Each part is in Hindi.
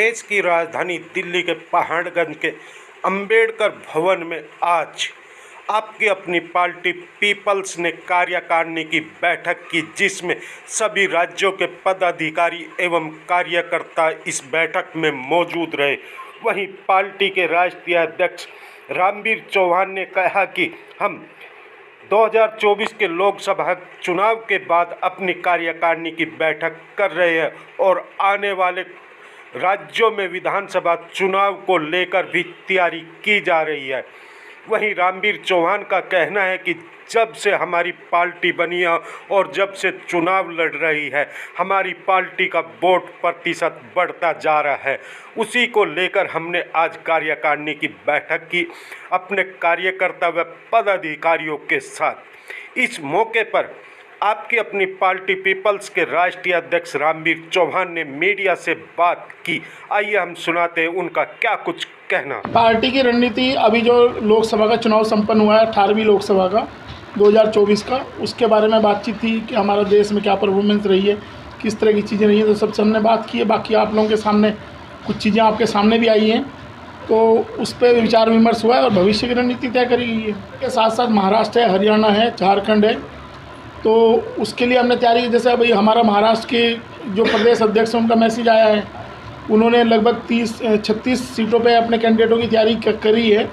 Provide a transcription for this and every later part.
देश की राजधानी दिल्ली के पहाड़गंज के अंबेडकर भवन में आज आपकी अपनी पार्टी पीपल्स ने कार्यकारिणी की बैठक की, जिसमें सभी राज्यों के पदाधिकारी एवं कार्यकर्ता इस बैठक में मौजूद रहे। वहीं पार्टी के राष्ट्रीय अध्यक्ष रामवीर चौहान ने कहा कि हम 2024 के लोकसभा चुनाव के बाद अपनी कार्यकारिणी की बैठक कर रहे हैं और आने वाले राज्यों में विधानसभा चुनाव को लेकर भी तैयारी की जा रही है। वहीं रामवीर चौहान का कहना है कि जब से हमारी पार्टी बनी है और जब से चुनाव लड़ रही है, हमारी पार्टी का वोट प्रतिशत बढ़ता जा रहा है। उसी को लेकर हमने आज कार्यकारिणी की बैठक की अपने कार्यकर्ता व पदाधिकारियों के साथ। इस मौके पर आपकी अपनी पार्टी पीपल्स के राष्ट्रीय अध्यक्ष रामवीर चौहान ने मीडिया से बात की। आइए हम सुनाते हैं उनका क्या कुछ कहना। पार्टी की रणनीति, अभी जो लोकसभा का चुनाव संपन्न हुआ है 18वीं लोकसभा का 2024 का, उसके बारे में बातचीत थी कि हमारा देश में क्या परफॉर्मेंस रही है, किस तरह की चीज़ें रही हैं, तो सबसे हमने बात की है। बाकी आप लोगों के सामने कुछ चीज़ें आपके सामने भी आई हैं, तो उस पर विचार विमर्श हुआ है और भविष्य की रणनीति तय करी गई है। इसके साथ साथ महाराष्ट्र है, हरियाणा है, झारखंड है, तो उसके लिए हमने तैयारी की। जैसे अभी हमारा महाराष्ट्र के जो प्रदेश अध्यक्ष हैं उनका मैसेज आया है, उन्होंने लगभग 36 सीटों पे अपने कैंडिडेटों की तैयारी करी है।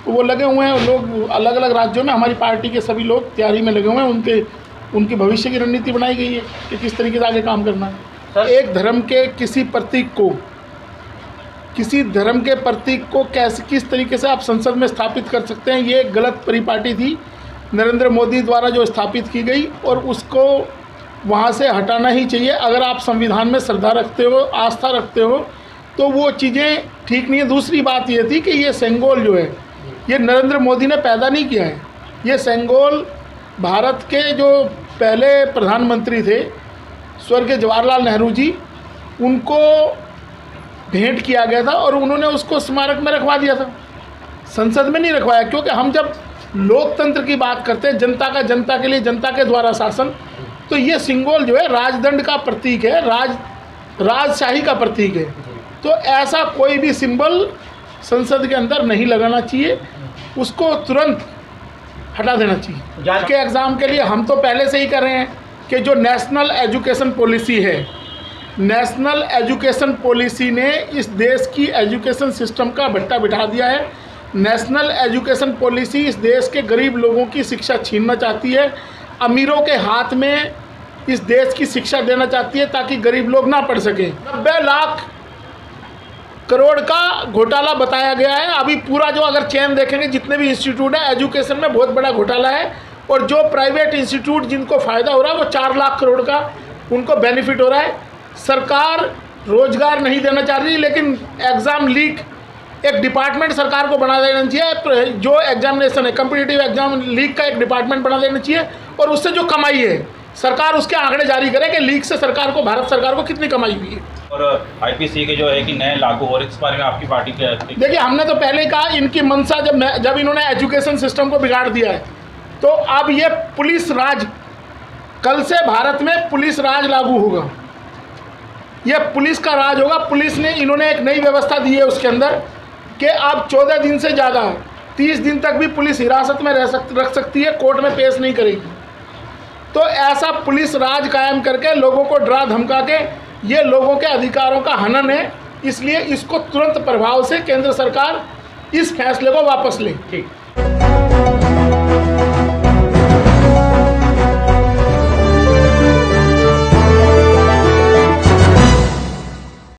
तो वो लगे हुए हैं, लोग अलग अलग राज्यों में, हमारी पार्टी के सभी लोग तैयारी में लगे हुए हैं। उनकी भविष्य की रणनीति बनाई गई है कि किस तरीके से आगे काम करना है। एक धर्म के किसी धर्म के प्रतीक को कैसे किस तरीके से आप संसद में स्थापित कर सकते हैं, ये एक गलत परिपाटी थी नरेंद्र मोदी द्वारा जो स्थापित की गई, और उसको वहाँ से हटाना ही चाहिए। अगर आप संविधान में श्रद्धा रखते हो, आस्था रखते हो, तो वो चीज़ें ठीक नहीं है। दूसरी बात ये थी कि ये सेंगोल जो है ये नरेंद्र मोदी ने पैदा नहीं किया है। ये सेंगोल भारत के जो पहले प्रधानमंत्री थे स्वर्गीय जवाहरलाल नेहरू जी, उनको भेंट किया गया था और उन्होंने उसको स्मारक में रखवा दिया था, संसद में नहीं रखवाया। क्योंकि हम जब लोकतंत्र की बात करते हैं, जनता का जनता के लिए, जनता के द्वारा शासन, तो ये सिंबल जो है राजदंड का प्रतीक है, राजशाही का प्रतीक है। तो ऐसा कोई भी सिंबल संसद के अंदर नहीं लगाना चाहिए, उसको तुरंत हटा देना चाहिए। के एग्ज़ाम के लिए हम तो पहले से ही कर रहे हैं कि जो नेशनल एजुकेशन पॉलिसी है, नेशनल एजुकेशन पॉलिसी ने इस देश की एजुकेशन सिस्टम का भट्टा बिठा दिया है। नेशनल एजुकेशन पॉलिसी इस देश के गरीब लोगों की शिक्षा छीनना चाहती है, अमीरों के हाथ में इस देश की शिक्षा देना चाहती है ताकि गरीब लोग ना पढ़ सकें। 90 लाख करोड़ का घोटाला बताया गया है। अभी पूरा जो अगर चेन देखेंगे, जितने भी इंस्टीट्यूट है एजुकेशन में, बहुत बड़ा घोटाला है। और जो प्राइवेट इंस्टीट्यूट जिनको फ़ायदा हो रहा है वो 4 लाख करोड़ का उनको बेनिफिट हो रहा है। सरकार रोजगार नहीं देना चाह रही, लेकिन एग्ज़ाम लीक एक डिपार्टमेंट सरकार को बना देना चाहिए। जो एग्जामिनेशन है, कम्पिटिटिव एग्जाम लीक का एक डिपार्टमेंट बना देना चाहिए, और उससे जो कमाई है सरकार उसके आंकड़े जारी करे कि लीक से सरकार को, भारत सरकार को कितनी कमाई हुई है। और आईपीसी के जो है कि नए लागू हो रहे, इस बारे में आपकी पार्टी क्या है? देखिए, हमने तो पहले कहा इनकी मंशा जब इन्होंने एजुकेशन सिस्टम को बिगाड़ दिया है, तो अब ये पुलिस राज, कल से भारत में पुलिस राज लागू होगा, यह पुलिस का राज होगा। पुलिस ने, इन्होंने एक नई व्यवस्था दी है उसके अंदर कि अब 14 दिन से ज़्यादा 30 दिन तक भी पुलिस हिरासत में रख सकती है, कोर्ट में पेश नहीं करेगी। तो ऐसा पुलिस राज कायम करके लोगों को डरा धमका के ये लोगों के अधिकारों का हनन है। इसलिए इसको तुरंत प्रभाव से केंद्र सरकार इस फैसले को वापस ले। ठीक।